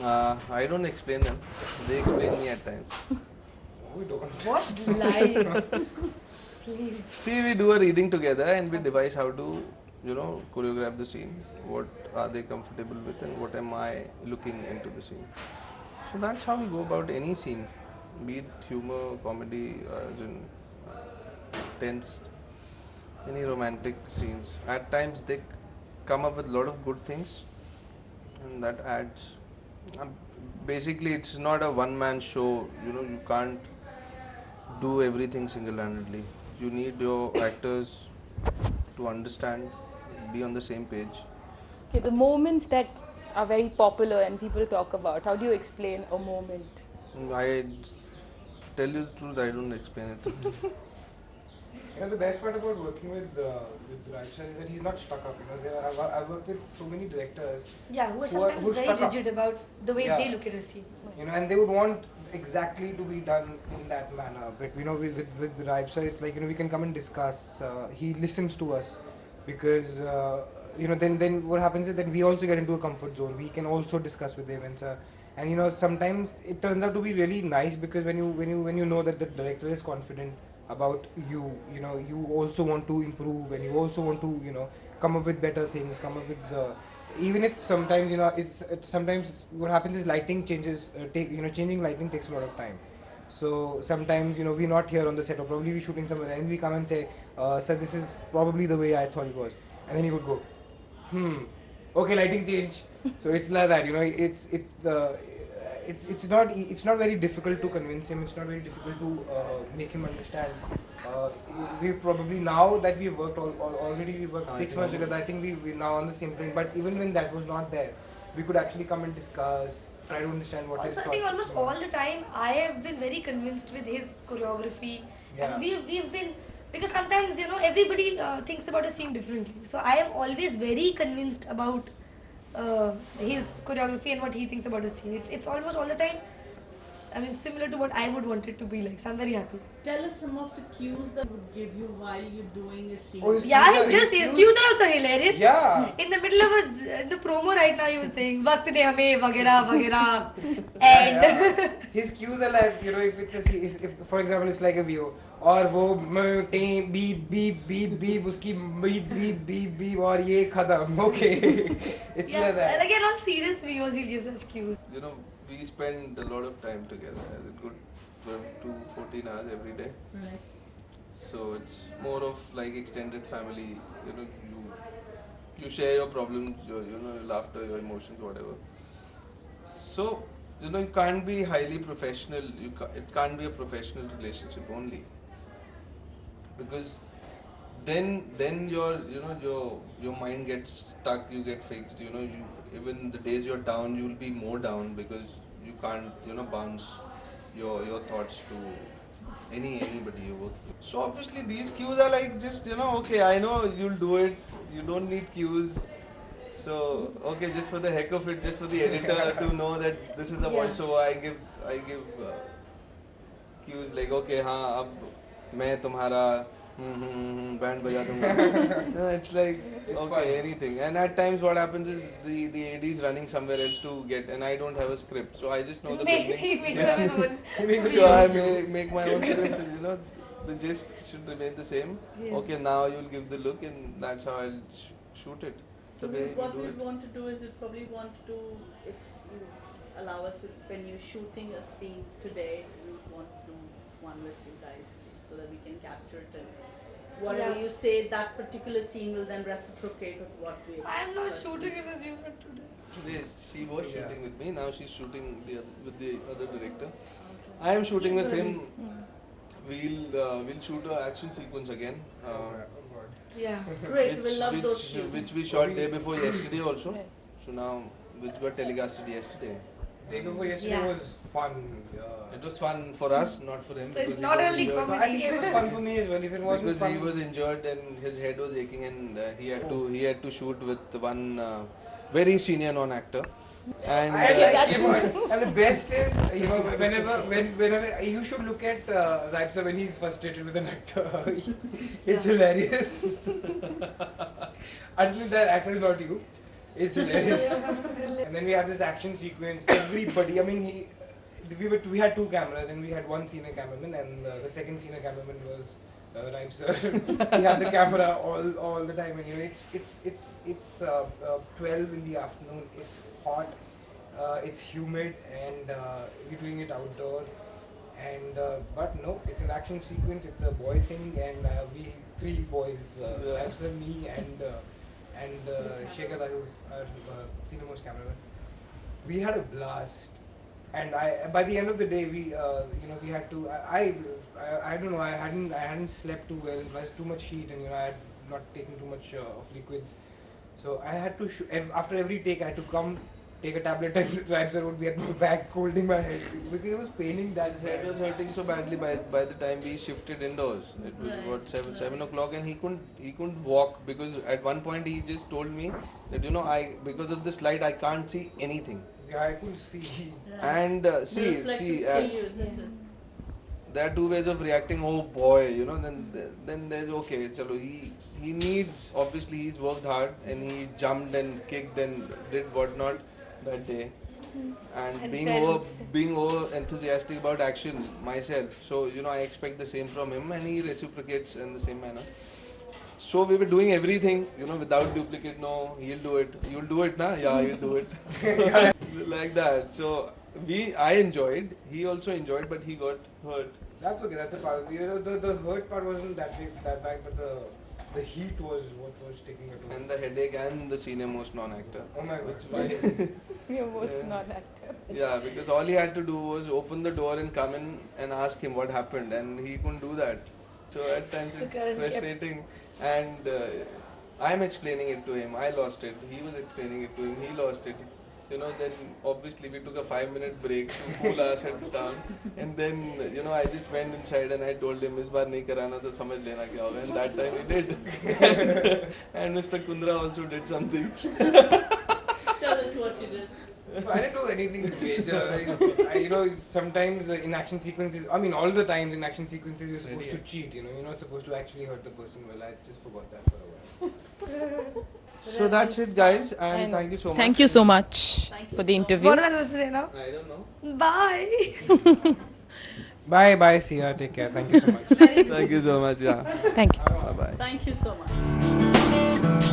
I don't explain them. They explain me at times. We don't. What lies? Please. See, we do a reading together and we devise how to, choreograph the scene. What are they comfortable with and what am I looking into the scene. So that's how we go about any scene, be it humor, comedy, as in tense, any romantic scenes. At times they come up with a lot of good things and that adds. Um, Basically, it's not a one-man show. You can't do everything single-handedly. You need your actors to understand, be on the same page. Okay, the moments that are very popular and people talk about, how do you explain a moment? I tell you the truth, I don't explain it. The best part about working with Raksha is that he's not stuck up. I've worked with so many directors. Yeah, who are Who are sometimes very stuck up. rigid about the way Yeah. they look at a scene. And they would want exactly to be done in that manner. But with Raksha, it's like we can come and discuss. He listens to us because then what happens is that we also get into a comfort zone. We can also discuss with him and sometimes it turns out to be really nice because when you know that the director is confident about you also want to improve and you also want to come up with better things, come up with even if sometimes it's sometimes what happens is lighting changes changing lighting takes a lot of time. So sometimes we're not here on the set or probably we're shooting somewhere and we come and say sir, this is probably the way I thought it was, and then he would go okay, lighting change. So it's like that, it's not very difficult to convince him. It's not very difficult to make him understand. We probably now that we've worked already, we worked 6 months together. I think we're now on the same thing. But even when that was not there, we could actually come and discuss, try to understand what his Also, I think almost all the time I have been very convinced with his choreography. Yeah. And we've been, because sometimes everybody thinks about a scene differently. So I am always very convinced about his choreography and what he thinks about a scene. It's almost all the time, I mean, similar to what I would want it to be like. So I'm very happy. Tell us some of the cues that would give you while you're doing a scene. Oh, his Yeah, cues are- his his cues are also hilarious. Yeah. In the middle of the promo right now, he was saying "Waqt ne hame वगैरह वगैरह," and Yeah. His cues are like, if it's if for example it's like a view और वो beep beep beep beep उसकी beep beep beep beep और ये खत्म. Okay. It's yeah, like that. again on serious videos, he gives us cues. We spend a lot of time together, a good 12 to 14 hours every day. Right. So it's more of like extended family. You share your problems, your laughter, your emotions, whatever. So you can't be highly professional. It can't be a professional relationship only, because then your mind gets stuck. You get fixed. You even the days you're down, you'll be more down because you can't bounce your thoughts to anybody you work with. So obviously these cues are like just okay, I know you'll do it. You don't need cues. So okay, just for the heck of it, just for the editor to know that this is the Yeah. voice, so I give cues like okay, हाँ अब मैं तुम्हारा band बजा दूंगा. No, it's like It's okay, fun. anything. And at times what happens is the AD is running somewhere else to get, and I don't have a script, so I just know the He beginning. makes up his own. He makes So I make my own script. The gist should remain the same. Yeah. Okay, now you'll give the look, and that's how I'll shoot it. So The way we what do we it. want to do is we'd probably want to do, if you allow us, when you're shooting a scene today, we would want to do one with you guys just so that we can capture it, and whatever Yeah. you say, that particular scene will then reciprocate with what we. I am not shooting in his unit today. Today she was Yeah. shooting with me. Now she's shooting with the other director. I am shooting with him. We'll shoot a action sequence again. Yeah. Great, so we'll love those cues. Which we shot day before Mm. yesterday also. Right. So now which got telecasted yesterday. Day before yesterday Yeah. was fun. It was fun for us, not for him. So it's because he not was only injured. No, I think it was fun for me as well. If it wasn't Because fun, he was injured and his head was aching, and he had to shoot with one very senior non-actor. And and the best is, whenever you should look at Raipsa when he's frustrated with an actor. It's hilarious. Until that actor is not you. It's hilarious. And then we have this action sequence. Everybody, I mean, we had 2 cameras and we had 1 senior cameraman, and the second senior cameraman was Raib sir. He had the camera all the time, and you know it's 12 in the afternoon. It's hot, it's humid, and we're doing it outdoor. And but no, it's an action sequence. It's a boy thing, and we 3 boys, Raib sir, me, and Shekhar, who's our senior most cameraman. We had a blast, and by the end of the day we we had to I don't know, I hadn't slept too well, and plus too much heat, and I had not taken too much of liquids, so I had to after every take I had to come take a tablet, and Raib sir would be at my back holding my head because it was paining that His head was hurting so badly by the time we shifted indoors. It was Right. what 7 o'clock, and he couldn't walk because at one point he just told me that because of this light I can't see anything. Yeah, I couldn't see. And The see, reflectors uh, kill you, isn't it? there are 2 ways of reacting. Oh boy, then there's okay. Chalo, he needs, obviously he's worked hard and he jumped and kicked and did whatnot that day. And And being over enthusiastic about action myself, so I expect the same from him, and he reciprocates in the same manner. So we were doing everything, without duplicate. No, he'll do it. You'll do it, na? Yeah, you'll do it. Like that. So I enjoyed. He also enjoyed, but he got hurt. That's okay. That's a part. The hurt part wasn't that bad, but the heat was what was taking it over. And the headache and the senior most non-actor. Oh my god. You're most Yeah. non-actor. Yeah, because all he had to do was open the door and come in and ask him what happened, and he couldn't do that. So at times The it's current frustrating, and I'm explaining it to him. I lost it. He was explaining it to him. He lost it. Then obviously we took a 5-minute break to cool our heads down, and then I just went inside and I told him, "इस बार नहीं कराना तो समझ लेना क्या होगा." And that time he did, and Mr. Kundra also did something. Tell us what you did. I didn't do anything major. Sometimes in action sequences, I mean, all the times in action sequences, you're supposed to cheat. You're not supposed to actually hurt the person. Well, I just forgot that for a while. So that's it, guys, and thank you so much. Thank you so much Thank you for the so interview. What am I supposed to say now? I don't know. Bye. Bye, see ya. Take care. Thank you so much. Very Thank you so much. Yeah. Thank you. Bye bye. Thank you so much.